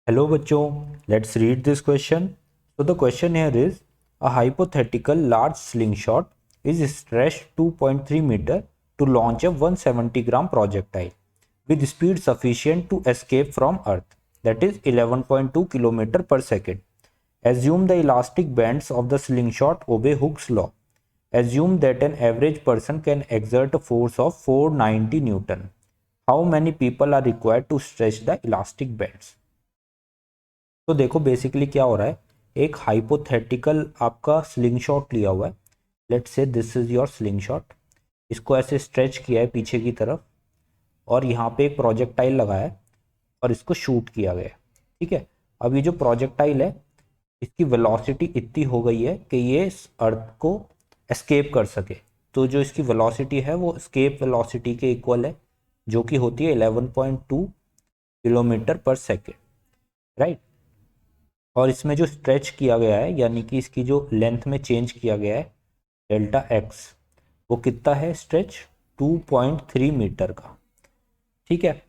Hello बच्चों, let's read this question. So the question here is a hypothetical large slingshot is stretched 2.3 meter to launch a 170 gram projectile with speed sufficient to escape from Earth, that is 11.2 kilometer per second. Assume the elastic bands of the slingshot obey Hooke's law. Assume that an average person can exert a force of 490 Newton. How many people are required to stretch the elastic bands? तो देखो basically क्या हो रहा है, एक hypothetical आपका sling shot लिया हुआ है. Let's say this is your sling shot. इसको ऐसे स्ट्रेच किया है पीछे की तरफ और यहाँ पे एक प्रोजेक्टाइल लगाया है और इसको शूट किया गया है. ठीक है. अब ये जो प्रोजेक्टाइल है इसकी वेलोसिटी इतनी हो गई है कि ये अर्थ को एस्केप कर सके. तो जो इसकी वेलोसिटी है वो एस्केप वेलोसिटी के इक्वल है, जो कि होती है 11.2 किलोमीटर पर सेकेंड. राइट. और इसमें जो स्ट्रेच किया गया है यानी कि इसकी जो लेंथ में चेंज किया गया है डेल्टा एक्स, वो कितना है स्ट्रेच 2.3 मीटर का. ठीक है.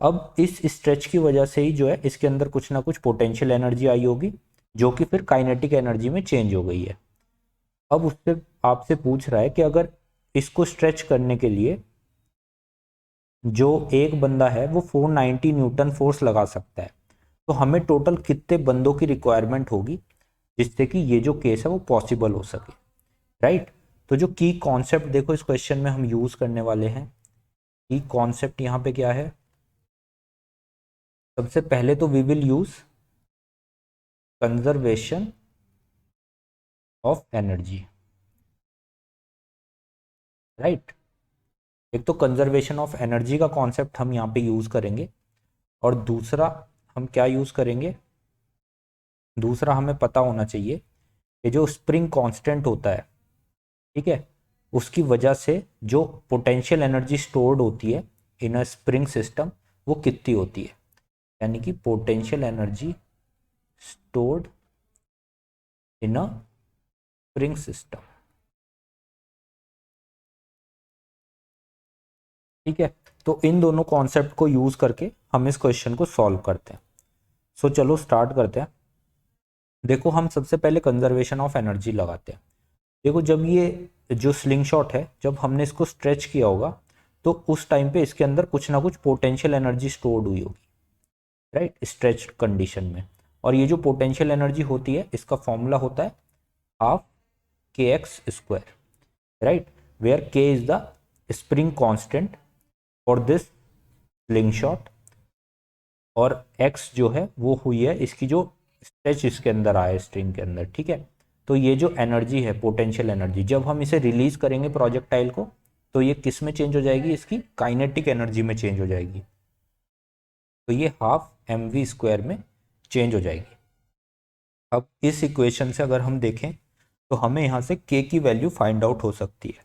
अब इस स्ट्रेच की वजह से ही जो है इसके अंदर कुछ ना कुछ पोटेंशियल एनर्जी आई होगी जो कि फिर काइनेटिक एनर्जी में चेंज हो गई है. अब उससे आपसे पूछ रहा है कि अगर इसको स्ट्रेच करने के लिए जो एक बंदा है वो 490 न्यूटन फोर्स लगा सकता है, तो हमें टोटल कितने बंदों की रिक्वायरमेंट होगी जिससे कि ये जो केस है वो पॉसिबल हो सके. राइट. तो जो की कॉन्सेप्ट देखो इस क्वेश्चन में हम यूज करने वाले हैं, की कॉन्सेप्ट यहाँ पे क्या है. सबसे पहले तो we will use conservation of energy. Right. एक तो कंजर्वेशन ऑफ एनर्जी का कॉन्सेप्ट हम यहाँ पे यूज करेंगे और दूसरा हम क्या यूज करेंगे, दूसरा हमें पता होना चाहिए कि जो स्प्रिंग कांस्टेंट होता है, ठीक है, उसकी वजह से जो पोटेंशियल एनर्जी स्टोर्ड होती है इन अ स्प्रिंग सिस्टम वो कितनी होती है. यानी कि potential energy stored in a spring system. ठीक है. तो इन दोनों कॉन्सेप्ट को यूज करके हम इस क्वेश्चन को सॉल्व करते हैं. सो चलो स्टार्ट करते हैं. देखो हम सबसे पहले कंजर्वेशन ऑफ एनर्जी लगाते हैं. देखो जब ये जो स्लिंग शॉट है जब हमने इसको स्ट्रेच किया होगा तो उस टाइम पे इसके अंदर कुछ ना कुछ पोटेंशियल एनर्जी स्टोर्ड हुई होगी. राइट. स्ट्रेच कंडीशन में. और ये जो पोटेंशियल एनर्जी होती है इसका फॉर्मूला होता है हाफ के एक्स स्क्वायर. राइट. वेयर के is the spring constant for this sling shot और एक्स जो है वो हुई है इसकी जो स्ट्रेच इसके अंदर आया स्ट्रिंग के अंदर. ठीक है. तो ये जो एनर्जी है पोटेंशियल एनर्जी जब हम इसे रिलीज करेंगे प्रोजेक्टाइल को तो ये किस में चेंज हो जाएगी, इसकी काइनेटिक एनर्जी में चेंज हो जाएगी. तो ये हाफ एम वी स्क्वायर में चेंज हो जाएगी. अब इस इक्वेशन से अगर हम देखें तो हमें यहाँ से के की वैल्यू फाइंड आउट हो सकती है.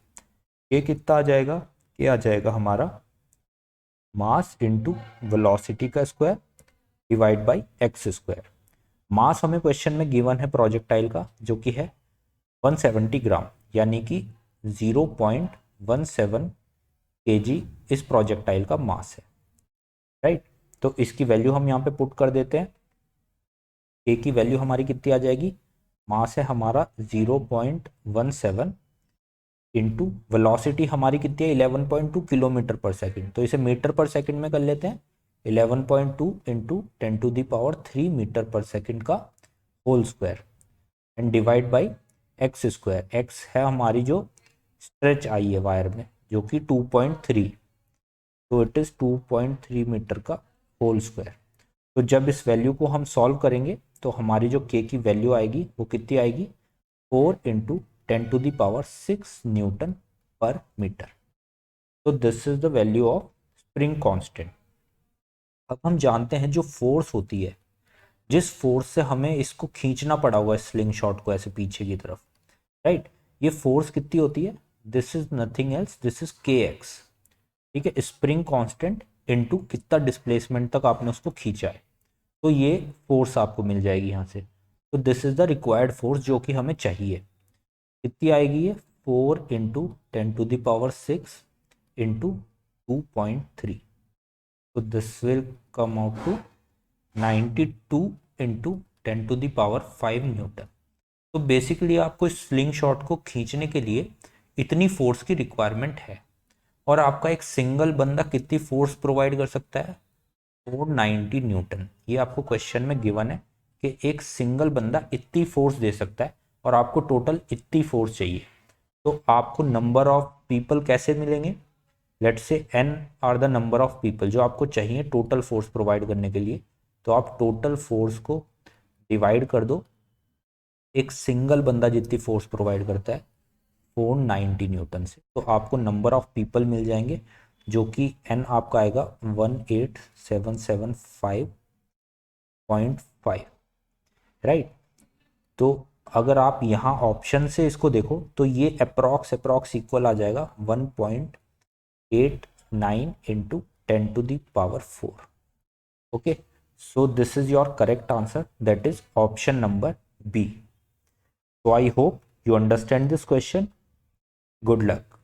के कितना आ जाएगा, के आ जाएगा हमारा मास इंटू वेलोसिटी का square divide by x square. Mass हमें क्वेश्चन में गिवन है प्रोजेक्टाइल का जो कि है 170 ग्राम यानी कि 0.17 kg इस प्रोजेक्टाइल का मास है. राइट. तो इसकी वैल्यू हम यहाँ पे पुट कर देते हैं. ए की वैल्यू हमारी कितनी आ जाएगी, मास है हमारा 0.17 इंटू वेलोसिटी हमारी कितनी है 11.2 किलोमीटर पर सेकंड. तो इसे मीटर पर सेकंड में कर लेते हैं. 11.2 इंटू 10⁻³ मीटर पर सेकंड का whole square and divide by x square. X है हमारी जो स्ट्रेच आई है वायर में जो कि 2.3, तो इट इज 2.3 मीटर का होल स्क्वायर. तो जब इस वैल्यू को हम सॉल्व करेंगे तो हमारी जो के की वैल्यू आएगी वो कितनी आएगी 4 इंटू 10⁶ न्यूटन पर मीटर. तो this is the value of spring constant. अब हम जानते हैं जो फोर्स होती है, जिस फोर्स से हमें इसको खींचना पड़ा हुआ है स्लिंग शॉट को ऐसे पीछे की तरफ. राइट. ये फोर्स कितनी होती है, this is nothing else, this is के एक्स. ठीक है. स्प्रिंग कांस्टेंट इनटू कितना डिस्प्लेसमेंट तक आपने उसको खींचा है, तो ये फोर्स आपको मिल जाएगी यहाँ से. तो this is the required force जो कि हमें चाहिए. कितनी आएगी ये 4 इंटू 10⁶ इंटू 2.3. तो this will come out to 92 into 10⁵ newton. तो बेसिकली आपको इस स्लिंग शॉट को खींचने के लिए इतनी फोर्स की रिक्वायरमेंट है, और आपका एक सिंगल बंदा कितनी फोर्स प्रोवाइड कर सकता है? 490 न्यूटन। ये आपको क्वेश्चन में गिवन है कि एक सिंगल बंदा इतनी फोर्स दे सकता है और आपको टोटल इतनी फोर्स चाहिए। तो आपको नंबर ऑफ पीपल कैसे मिलेंगे? Let's say n are the number of people जो आपको चाहिए टोटल फोर्स प्रोवाइड करने के लिए। तो आप टोटल फोर्स को डिवाइड कर दो एक सिंगल बंदा जितनी फोर्स प्रोवाइड करता है 490 न्यूटन से, तो आपको नंबर ऑफ पीपल मिल जाएंगे जो कि n आपका आएगा 18775.5, राइट। तो अगर आप यहाँ ऑप्शन से इसको देखो तो ये अप्रॉक्स इक्वल आ जाएगा 1.89 into 10⁴। Okay, so this is your correct answer, that is option number B. So I hope you understand this question. Good luck.